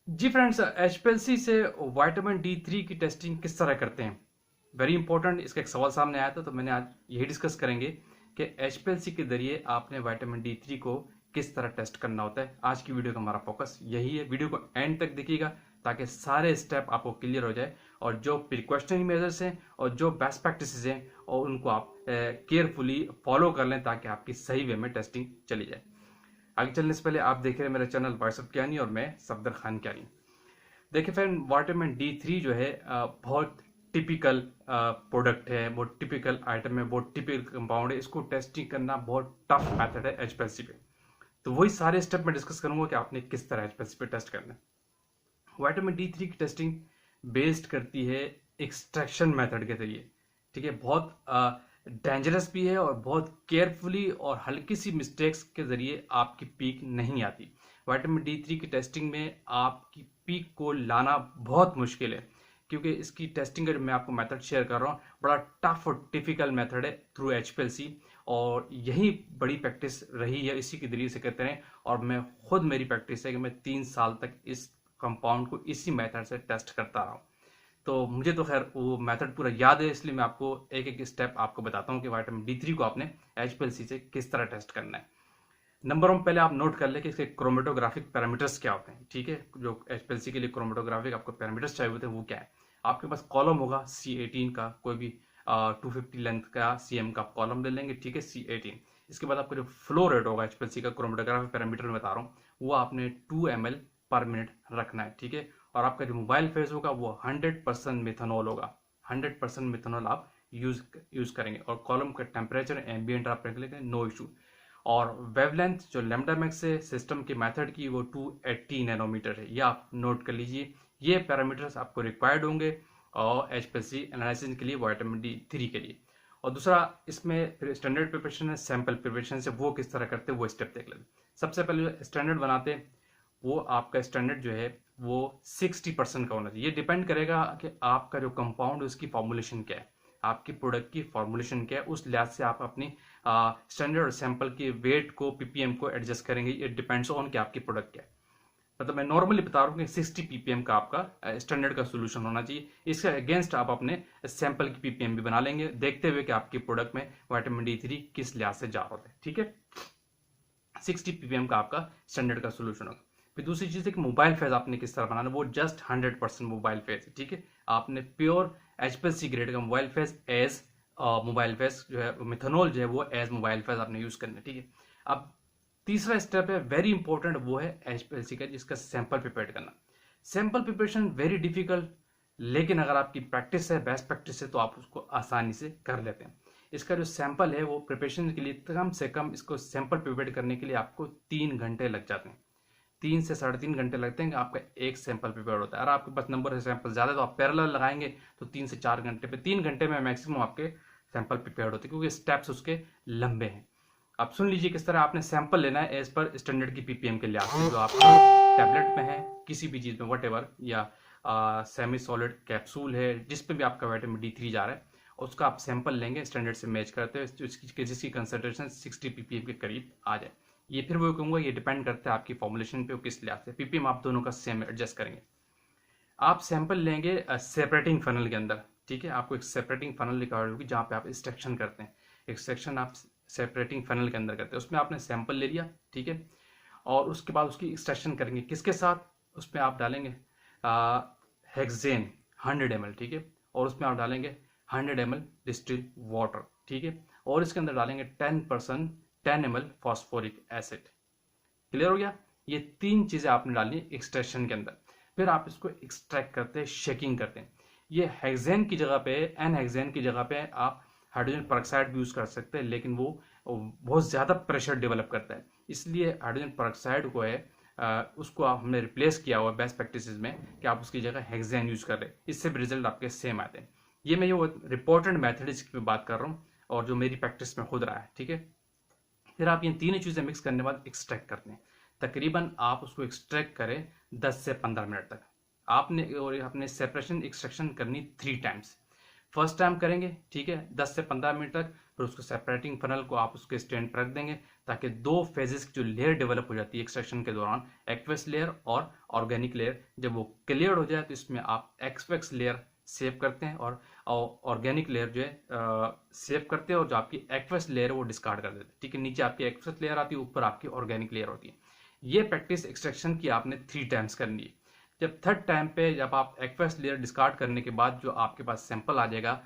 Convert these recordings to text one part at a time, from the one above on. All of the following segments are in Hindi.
जी फ्रेंड्स, एचपीएलसी से विटामिन डी3 की टेस्टिंग किस तरह करते हैं। वेरी इंपॉर्टेंट, इसका एक सवाल सामने आया था तो मैंने आज यही डिस्कस करेंगे कि एचपीएलसी के जरिए आपने विटामिन डी3 को किस तरह टेस्ट करना होता है। आज की वीडियो का हमारा फोकस यही है। वीडियो को एंड तक देखिएगा ताकि सारे स्टेप आपको क्लियर हो जाए और जो प्रिकॉशनरी मेजर्स हैं और जो बेस्ट प्रैक्टिसेस हैं और उनको आप केयरफुली फॉलो कर लें ताकि आपकी सही वे में टेस्टिंग चली जाए। आगे चलने से पहले आप देख रहे हैं मेरा चैनल वॉइस ऑफ कियानी और मैं सफदर खान कियानी। देखिए फ्रेंड, विटामिन डी3 जो है बहुत टिपिकल प्रोडक्ट है, बहुत टिपिकल आइटम है, बहुत टिपिकल कंपाउंड है। इसको टेस्टिंग करना बहुत टफ मेथड है एचपीएलसी पे। तो वही सारे स्टेप मैं डिस्कस करूंगा कि आपने किस तरह एचपीएलसी पे टेस्ट करना है। विटामिन डी3 की टेस्टिंग बेस्ड करती है एक्सट्रैक्शन मेथड के जरिए। ठीक है, बहुत डेंजरस भी है और बहुत केयरफुली और हल्की सी मिस्टेक्स के जरिए आपकी पीक नहीं आती। विटामिन डी3 की टेस्टिंग में आपकी पीक को लाना बहुत मुश्किल है क्योंकि इसकी टेस्टिंग का जो मैं आपको मेथड शेयर कर रहा हूँ बड़ा टफ और डिफिकल्ट मेथड है थ्रू एचपीएलसी, और यही बड़ी प्रैक्टिस रही है, इसी के जरिए से करते हैं। और मैं खुद, मेरी प्रैक्टिस है कि मैं 3 साल तक इस कंपाउंड को इसी मेथड से टेस्ट करता रहा हूँ। तो मुझे तो खैर वो मेथड पूरा याद है, इसलिए मैं आपको एक एक स्टेप आपको बताता हूँ कि विटामिन डी3 को आपने एचपीएलसी से किस तरह टेस्ट करना है। नंबर वन, पहले आप नोट कर ले कि इसके क्रोमेटोग्राफिक पैरामीटर्स क्या होते हैं। ठीक है, जो एचपीएलसी के लिए क्रोमेटोग्राफिक आपको पैरामीटर्स चाहिए होते हैं वो क्या है। आपके पास कॉलम होगा C18 का, कोई भी 250 लेंथ का CM का कॉलम ले लेंगे। ठीक है, C18। इसके बाद आपका जो फ्लो रेट होगा एचपीएलसी का क्रोमेटोग्राफिक पैरामीटर में बता रहा हूँ, वो आपने 2 ml पर मिनट रखना है। ठीक है, और आपका जो मोबाइल फेज होगा वो 100% मिथेनॉल होगा। 100% मिथेनॉल आप यूज करेंगे। और कॉलम का टेम्परेचर एम्बियंट आप रख लेंगे, नो इशू। और वेवलेंथ जो लैम्डा मैक्स है सिस्टम के मेथड की, वो 280 नैनोमीटर है। ये आप नोट कर लीजिए। ये पैरामीटर्स आपको रिक्वायर्ड होंगे और एचपीएलसी एनालिसिस के लिए विटामिन डी3 के लिए। और दूसरा, इसमें फिर स्टैंडर्ड प्रिपरेशन है, सैंपल प्रिपरेशन से वो किस तरह करते हैं वो स्टेप देख लेते हैं। सबसे पहले स्टैंडर्ड बनाते हैं, वो आपका स्टैंडर्ड जो है वो 60% का होना चाहिए। ये डिपेंड करेगा कि आपका जो कंपाउंड है उसकी फॉर्मुलेशन क्या है, आपकी प्रोडक्ट की फॉर्मुलेशन क्या है, उस लिहाज से आप अपनी स्टैंडर्ड और सैंपल के वेट को, पीपीएम को एडजस्ट करेंगे। इट डिपेंड्स ऑन कि आपकी प्रोडक्ट क्या है। मतलब मैं नॉर्मली बता रहा हूँ कि 60 पीपीएम का आपका स्टैंडर्ड का सोल्यूशन होना चाहिए। इसके अगेंस्ट आप अपने सैंपल की पीपीएम भी बना लेंगे, देखते हुए कि आपकी प्रोडक्ट में विटामिन डी3 किस लिहाज से जा रहा है। ठीक है, 60 पीपीएम का आपका स्टैंडर्ड का सोल्यूशन होगा। फिर दूसरी चीज़ है कि मोबाइल फेज आपने किस तरह बनाना, वो जस्ट 100% मोबाइल फेज है। ठीक है, आपने प्योर एचपीएलसी ग्रेड का mobile phase as mobile phase जो है, मिथेनॉल जो है वो एज मोबाइल फेज आपने यूज करना है। ठीक है, अब तीसरा स्टेप है वेरी इंपॉर्टेंट, वो है एचपीएलसी का जिसका सैंपल प्रिपेयर करना। सैंपल प्रिपरेशन वेरी डिफिकल्ट, लेकिन अगर आपकी प्रैक्टिस है, बेस्ट प्रैक्टिस है, तो आप उसको आसानी से कर लेते हैं। इसका जो सैंपल है वो प्रिपरेशन के लिए कम से कम, इसको सैंपल प्रिपेयर करने के लिए आपको 3 घंटे लग जाते हैं। 3 से 3.5 घंटे लगते हैं कि आपका एक सैंपल प्रिपेयर होता है। अगर आपके पास नंबर है सैंपल ज़्यादा तो आप पैरेलल लगाएंगे तो 3 से 4 घंटे पे, 3 घंटे में मैक्सिमम आपके सैंपल प्रिपेयर होते हैं क्योंकि स्टेप्स उसके लंबे हैं। आप सुन लीजिए किस तरह आपने सैंपल लेना है एज पर स्टैंडर्ड की पीपीएम के लिहाज से, जो आपका टैबलेट में है, किसी भी चीज़ में वट एवर, या सेमी सॉलिड कैप्सूल है, जिस पे भी आपका विटामिन डी3 जा रहा है, उसका आप सैंपल लेंगे स्टैंडर्ड से मैच करते हुए जिसकी कंसंट्रेशन 60 पीपीएम के करीब आ जाए। ये फिर वो कहूँगा ये डिपेंड करता है आपकी फॉर्मुलेशन पे, किस लिहाज से पीपीएम आप दोनों का सेम एडजस्ट करेंगे। आप सैंपल लेंगे सेपरेटिंग फनल के अंदर। ठीक है, आपको एक सेपरेटिंग फनल रिक्वायर्ड होगी जहाँ पे आप एक्सट्रैक्शन करते हैं। एक्सट्रैक्शन आप सेपरेटिंग फनल के अंदर करते हैं, उसमें आपने सैंपल ले लिया। ठीक है, और उसके बाद उसकी एक्सट्रैक्शन करेंगे किसके साथ, उसमें आप डालेंगे हेक्सेन 100 ml। ठीक है, और उसमें आप डालेंगे 100 ml डिस्टिल वाटर। ठीक है, और इसके अंदर डालेंगे 10 ml फॉस्फोरिक एसिड। क्लियर हो गया, ये 3 चीजें आपने डालनी एक्सट्रैक्शन के अंदर। फिर आप इसको एक्सट्रैक्ट करते हैं, शेकिंग करते हैं। ये हेक्सेन की जगह पे, एन हेक्सेन की जगह पे आप हाइड्रोजन परऑक्साइड भी यूज कर सकते हैं, लेकिन वो बहुत ज्यादा प्रेशर डेवलप करता है, इसलिए हाइड्रोजन परऑक्साइड को है उसको हमने रिप्लेस किया हुआ बेस्ट प्रैक्टिसेस में कि आप उसकी जगह हेक्सेन यूज कर रहे हैं। इससे भी रिजल्ट आपके सेम आते हैं। ये मैं ये रिपोर्टेड मैथड इसकी बात कर रहा हूँ और जो मेरी प्रैक्टिस में खुद रहा है। ठीक है, फिर आप ये तीनों चीज़ें मिक्स करने के बाद एक्सट्रैक्ट करते हैं। तकरीबन आप उसको एक्सट्रैक्ट करें 10 से 15 मिनट तक आपने, और आपने सेपरेशन एक्सट्रैक्शन करनी 3 टाइम्स। फर्स्ट टाइम करेंगे, ठीक है, 10 से 15 मिनट तक, फिर उसको सेपरेटिंग फनल को आप उसके स्टैंड पर रख देंगे ताकि दो फेजेस की जो लेयर डेवलप हो जाती है एक्सट्रैक्शन के दौरान, एक्वस लेयर और ऑर्गेनिक लेयर, जब वो क्लियर हो जाए तो इसमें आप एक्सवेक्स लेयर सेव करते हैं और ऑर्गेनिक लेयर जो है सेव करते हैं, और जो आपकी एक्वस लेयर है वो डिस्कार्ड कर देते हैं, ठीक है। नीचे आपकी एक्वस लेयर आती है, ऊपर आपकी ऑर्गेनिक लेयर होती है। ये प्रैक्टिस एक्सट्रैक्शन की आपने 3 टाइम्स करनी है। जब थर्ड टाइम पे जब आप एक्वस लेयर डिस्कार्ड करने के बाद जो आपके पास सैंपल आ जाएगा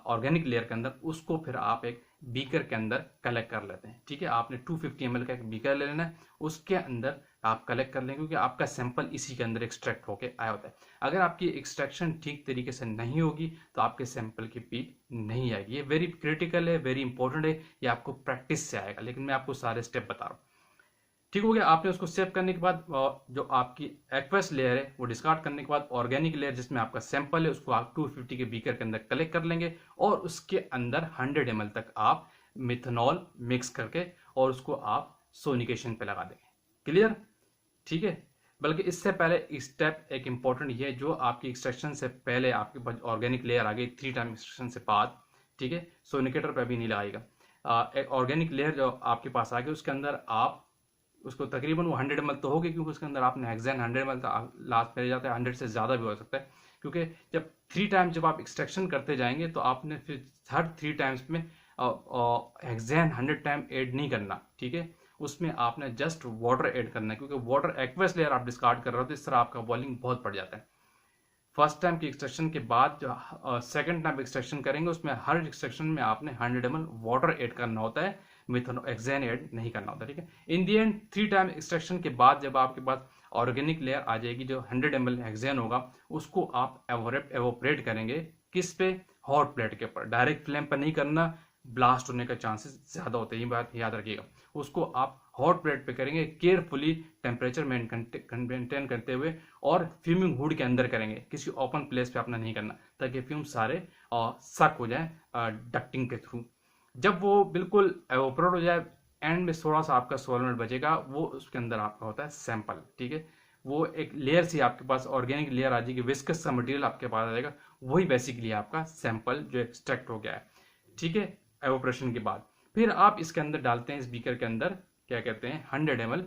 ऑर्गेनिक लेयर के अंदर, उसको फिर आप एक बीकर के अंदर कलेक्ट कर लेते हैं, ठीक है। आपने 250 ml का एक बीकर ले लेना है, उसके अंदर आप कलेक्ट कर लेंगे क्योंकि आपका सैंपल इसी के अंदर एक्सट्रैक्ट होके आया होता है। अगर आपकी एक्सट्रैक्शन ठीक तरीके से नहीं होगी तो आपके सैंपल की पीक नहीं आएगी। ये वेरी क्रिटिकल है, वेरी इंपॉर्टेंट है, ये आपको प्रैक्टिस से आएगा, लेकिन मैं आपको सारे स्टेप बता रहा हूँ। ठीक हो गया। आपने उसको सेव करने के बाद जो आपकी एक्वस लेयर है वो डिस्कार्ड करने के बाद ऑर्गेनिक लेयर जिसमें आपका सैंपल है उसको आप 250 के बीकर के अंदर कलेक्ट कर लेंगे और उसके अंदर 100 ml तक आप मिथेनॉल मिक्स करके और उसको आप सोनिकेशन पे लगा देंगे। क्लियर? ठीक है। बल्कि इससे पहले स्टेप एक इंपॉर्टेंट ये है, जो आपकी एक्सट्रैक्शन से पहले आपके पास ऑर्गेनिक लेयर आ गई 3 टाइम एक्सट्रैक्शन से बाद, ठीक है, सोनिकेटर पे भी नहीं लगाएगा। ऑर्गेनिक लेयर जो आपके पास आ गई उसके अंदर आप उसको तकरीबन वो 100 ml तो होगी, क्योंकि उसके अंदर आपने हेक्सेन 100 ml लास्ट में जाता है, 100 से ज़्यादा भी हो सकता है, क्योंकि जब 3 टाइम जब आप एक्सट्रैक्शन करते जाएंगे तो आपने फिर हर 3 टाइम्स में हेक्सेन 100 टाइम ऐड नहीं करना, ठीक है। उसमें आपने जस्ट वाटर ऐड करना है, क्योंकि वाटर एक्वस लेयर आप डिस्कार्ड कर रहे हो तो इस तरह आपका वॉल्यूम बहुत बढ़ जाता है। फर्स्ट टाइम की एक्सट्रैक्शन के बाद जो सेकंड टाइम एक्सट्रैक्शन करेंगे उसमें हर एक्सट्रैक्शन में आपने 100 ml वाटर ऐड करना होता है, हेक्सेन ऐड नहीं करना होता, ठीक है। इन दी एंड 3 टाइम एक्सट्रैक्शन के बाद जब आपके पास ऑर्गेनिक लेयर आ जाएगी, जो 100 ml हेक्सेन होगा उसको आप एवोपरेट करेंगे, किस पे? हॉट प्लेट के ऊपर। डायरेक्ट फ्लेम पर नहीं करना, ब्लास्ट होने का चांसेस ज़्यादा होते हैं, ये बात याद रखिएगा। उसको आप हॉट प्लेट पे करेंगे, केयरफुली टेम्परेचर मेंटेन करते हुए, और फ्यूमिंग हुड के अंदर करेंगे, किसी ओपन प्लेस पे अपना नहीं करना, ताकि फ्यूम सारे सक हो जाए डक्टिंग के थ्रू। जब वो बिल्कुल एवोपरेट हो जाए, एंड में थोड़ा सा आपका सॉल्वेंट बचेगा, वो उसके अंदर आपका होता है सैंपल, ठीक है। वो एक लेयर से आपके पास ऑर्गेनिक लेयर आ जाएगी, विस्कस का मटेरियल आपके पास आ जाएगा, वही बेसिकली आपका सैंपल जो एक्सट्रैक्ट हो गया है, ठीक है, एवोपरेशन के बाद। फिर आप इसके अंदर डालते हैं, इस बीकर के अंदर क्या कहते हैं 100 ml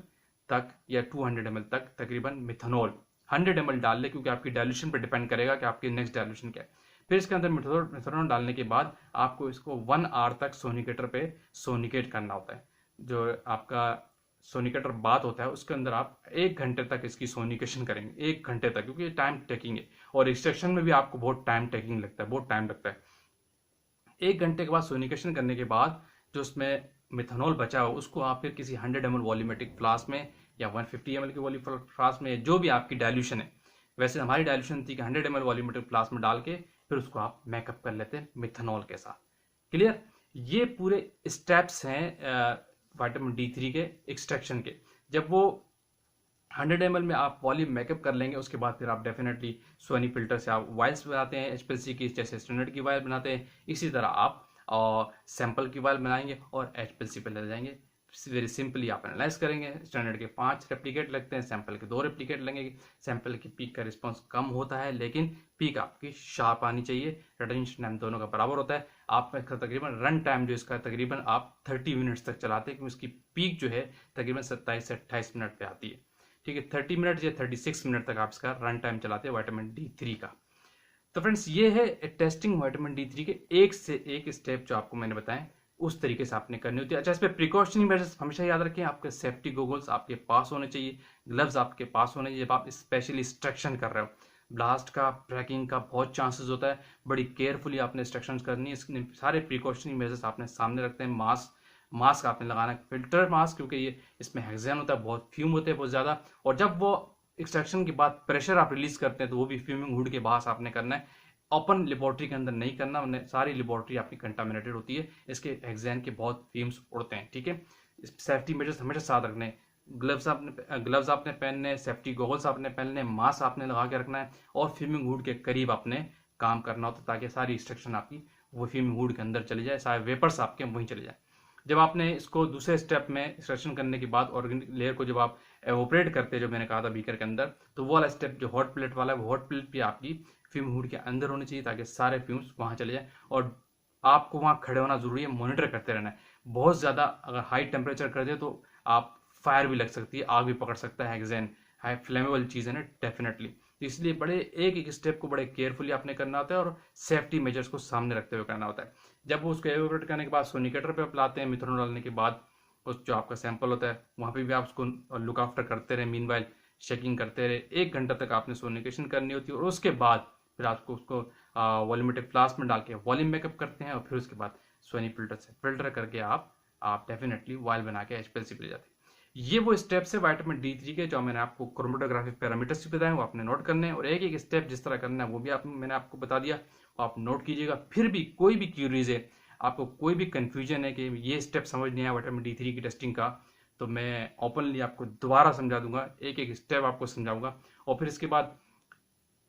तक या 200 ml तक तकरीबन मिथेनॉल 100 ml डाल ले, क्योंकि आपकी डाइल्यूशन पर डिपेंड करेगा कि आपकी नेक्स्ट डाइल्यूशन क्या है। फिर इसके अंदर मिथेनॉल डालने के बाद आपको इसको 1 आवर तक सोनिकेटर पे सोनिकेट करना होता है। जो आपका सोनिकेटर बात होता है उसके अंदर आप 1 घंटे तक इसकी सोनिकेशन करेंगे, 1 घंटे तक, क्योंकि टाइम टेकिंग है और एक्सट्रैक्शन में भी आपको बहुत टाइम टेकिंग लगता है, बहुत टाइम लगता है। 1 घंटे के बाद सोनिकेशन करने के बाद जो उसमें मिथेनॉल बचा हो उसको आप फिर किसी 100 ml वॉल्यूमेट्रिक फ्लास्क में या 150 ml की वॉल्यूम फ्लास्क में, जो भी आपकी डाइल्यूशन है, वैसे हमारी डाइल्यूशन थी कि 100 ml वॉल्यूमेट्रिक फ्लास्क में डाल के फिर उसको आप मेकअप कर लेते हैं मिथेनॉल के साथ। क्लियर? ये पूरे स्टेप्स हैं विटामिन D3 के एक्सट्रैक्शन के। जब वो 100 ml में आप वॉल्यूम मेकअप कर लेंगे, उसके बाद फिर आप डेफिनेटली सोनी फिल्टर से आप वायल्स बनाते हैं HPLC की, जैसे स्टैंडर्ड की वायल बनाते हैं, इसी तरह आप सैंपल की वायल बनाएंगे और HPLC पे ले जाएंगे। वेरी सिंपली आप एनालाइज करेंगे, स्टैंडर्ड के 5 रेप्लिकेट लगते हैं, सैंपल के 2 रेप्लिकेट लगेंगे। सैंपल की पीक का रिस्पॉन्स कम होता है, लेकिन पीक आपकी शार्प आनी चाहिए, रिटेंशन टाइम दोनों का बराबर होता है। आप इसका तकरीबन रन टाइम जो इसका तकरीबन आप 30 मिनट्स तक चलाते हैं, क्योंकि उसकी पीक जो है तकरीबन 27 से 28 मिनट पे आती है, ठीक है। 30 मिनट या 36 मिनट तक आप इसका रन टाइम चलाते हैं विटामिन D3 का। तो फ्रेंड्स ये है टेस्टिंग विटामिन D3 के एक से एक स्टेप जो आपको मैंने बताया, उस तरीके से आपने करनी होती है। अच्छा, इस पर प्रिकॉशनरी मेजर्स हमेशा याद रखें, आपके सेफ्टी गोगल्स आपके पास होने चाहिए, ग्लव्स आपके पास होने चाहिए जब आप स्पेशली एक्सट्रैक्शन कर रहे हो। ब्लास्ट का, क्रैकिंग का बहुत चांसेस होता है, बड़ी केयरफुली आपने एक्सट्रैक्शन करनी है। सारे प्रिकॉशनरी मेजर्स आपने सामने रखते हैं। मास्क आपने लगाना है, फिल्टर मास्क, क्योंकि ये इसमें हेक्सेन होता है, बहुत फ्यूम होते हैं बहुत ज़्यादा, और जब वो एक्सट्रैक्शन के बाद प्रेशर आप रिलीज करते हैं तो वो भी फ्यूमिंग हुड के बाहर आपने करना है। ओपन लेबोरेटरी के अंदर नहीं करना, सारी लेबोरेटरी आपकी कंटामिनेटेड होती है, इसके हेक्सेन के बहुत फ्यूम्स उड़ते हैं, ठीक है। सेफ्टी मेजर्स हमेशा साथ रखने, ग्लव्स आपने पहनने, सेफ्टी गॉगल्स आपने पहनने, मास्क आपने लगा के रखना है, और फ्यूमिंग हुड के करीब आपने काम करना होता है, ताकि सारी एक्सट्रैक्शन आपकी वो फ्यूमिंग हुड के अंदर चली जाए, सारे वेपर्स आपके वहीं चले जाए। जब आपने इसको दूसरे स्टेप में एक्सट्रैक्शन करने के बाद ऑर्गेनिक लेयर को जब आप एवोपरेट करते हैं, जो मैंने कहा था बीकर के अंदर, तो वो वाला स्टेप जो हॉट प्लेट वाला है, वो हॉट प्लेट भी आपकी फ्यूम हुड के अंदर होनी चाहिए ताकि सारे फ्यूम्स वहाँ चले जाए। और आपको वहाँ खड़े होना जरूरी है, मॉनिटर करते रहना है। बहुत ज़्यादा अगर हाई टेम्परेचर कर दे तो आप फायर भी लग सकती है, आग भी पकड़ सकता है, हेक्सेन हाई फ्लेमेबल चीज़ है ना डेफिनेटली। तो इसलिए बड़े एक एक स्टेप को बड़े केयरफुली आपने करना होता है और सेफ्टी मेजर्स को सामने रखते हुए करना होता है। जब वो उसको एवोपरेट करने के बाद सोनिकेटर पे आप लाते हैं, मिथेनॉल डालने के बाद उस जो आपका सैंपल होता है वहाँ पे भी आप उसको लुक आफ्टर करते रहे, मीनवाइल शेकिंग करते रहे। 1 घंटा तक आपने सोनिकेशन करनी होती है और उसके बाद फिर आपको उसको वॉल्यूमेट्रिक फ्लास्क में डाल के वॉल्यूम मेकअप करते हैं और फिर उसके बाद सोनी फिल्टर से फिल्टर करके आप डेफिनेटली वायल बना के एचपीएलसी पे ले जाते हैं। ये वो स्टेप्स है विटामिन D3 के जो मैंने आपको क्रोमेटोग्राफिक पैरामीटर्स भी बताए, वो आपने नोट करने हैं और एक एक स्टेप जिस तरह करना है वो भी मैंने आपको बता दिया, आप नोट कीजिएगा। फिर भी कोई भी क्यूरीज है, आपको कोई भी कंफ्यूजन है कि ये स्टेप समझ नहीं आया विटामिन D3 की टेस्टिंग का, तो मैं ओपनली आपको दोबारा समझा दूंगा, एक एक स्टेप आपको समझाऊंगा। और फिर इसके बाद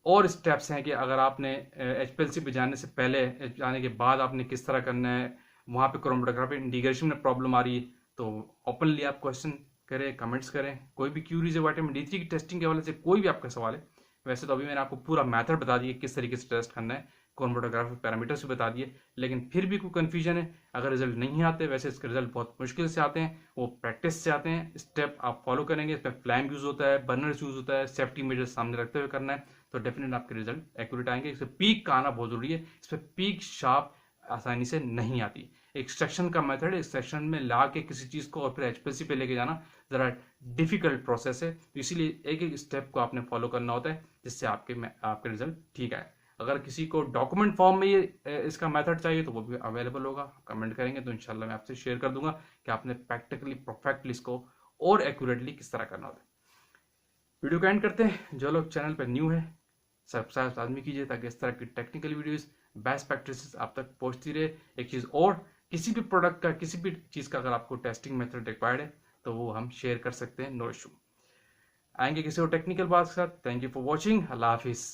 और स्टेप्स हैं कि अगर आपने एचपीएलसी पे जाने से पहले, जाने के बाद आपने किस तरह करना है, वहाँ पे क्रोमेटोग्राफी इंटीग्रेशन में प्रॉब्लम आ रही है तो ओपनली आप क्वेश्चन करें, कमेंट्स करें। कोई भी क्यूरीज है विटामिन D3 की टेस्टिंग के हवाले से, कोई भी आपका सवाल है, वैसे तो अभी मैंने आपको पूरा मेथड बता दिया किस तरीके से टेस्ट करना है, क्रोमेटोग्राफिक पैरामीटर्स भी बता दिए। लेकिन फिर भी कोई कन्फ्यूजन है, अगर रिजल्ट नहीं आते, वैसे इसके रिजल्ट बहुत मुश्किल से आते हैं, वो प्रैक्टिस से आते हैं। स्टेप आप फॉलो करेंगे, इसमें फ्लैम यूज होता है, बर्नर यूज होता है, सेफ्टी मेजर्स सामने रखते हुए करना है, तो डेफिनेट आपके रिजल्ट एक्यूरेट आएंगे। इसमें पीक का आना बहुत जरूरी है, इस पर पीक शार्प आसानी से नहीं आती। एक्सट्रैक्शन का मेथड, एक्सट्रैक्शन में ला के किसी चीज को और फिर एचपीएलसी पे लेके जाना जरा डिफिकल्ट प्रोसेस है, तो इसीलिए एक एक स्टेप को आपने फॉलो करना होता है जिससे आपके रिजल्ट ठीक आए। अगर किसी को डॉक्यूमेंट फॉर्म में ये इसका मेथड चाहिए तो वो भी अवेलेबल होगा, कमेंट करेंगे तो इंशाल्लाह मैं आपसे शेयर कर दूंगा कि आपने प्रैक्टिकली परफेक्टली इसको और एक्यूरेटली किस तरह करना होता है। वीडियो को एंड करते हैं। जो लोग चैनल पर न्यू है सब्सक्राइब आदमी कीजिए ताकि इस तरह की टेक्निकल वीडियोस, बेस्ट प्रैक्टिसेस आप तक पहुंचती रहे। एक चीज़ और, किसी भी प्रोडक्ट का, किसी भी चीज़ का अगर आपको टेस्टिंग मेथड रिक्वायर्ड है तो वो हम शेयर कर सकते हैं, नो इशू। आएंगे किसी और टेक्निकल बात के साथ। थैंक यू फॉर वॉचिंग, अल्लाह हाफिज़।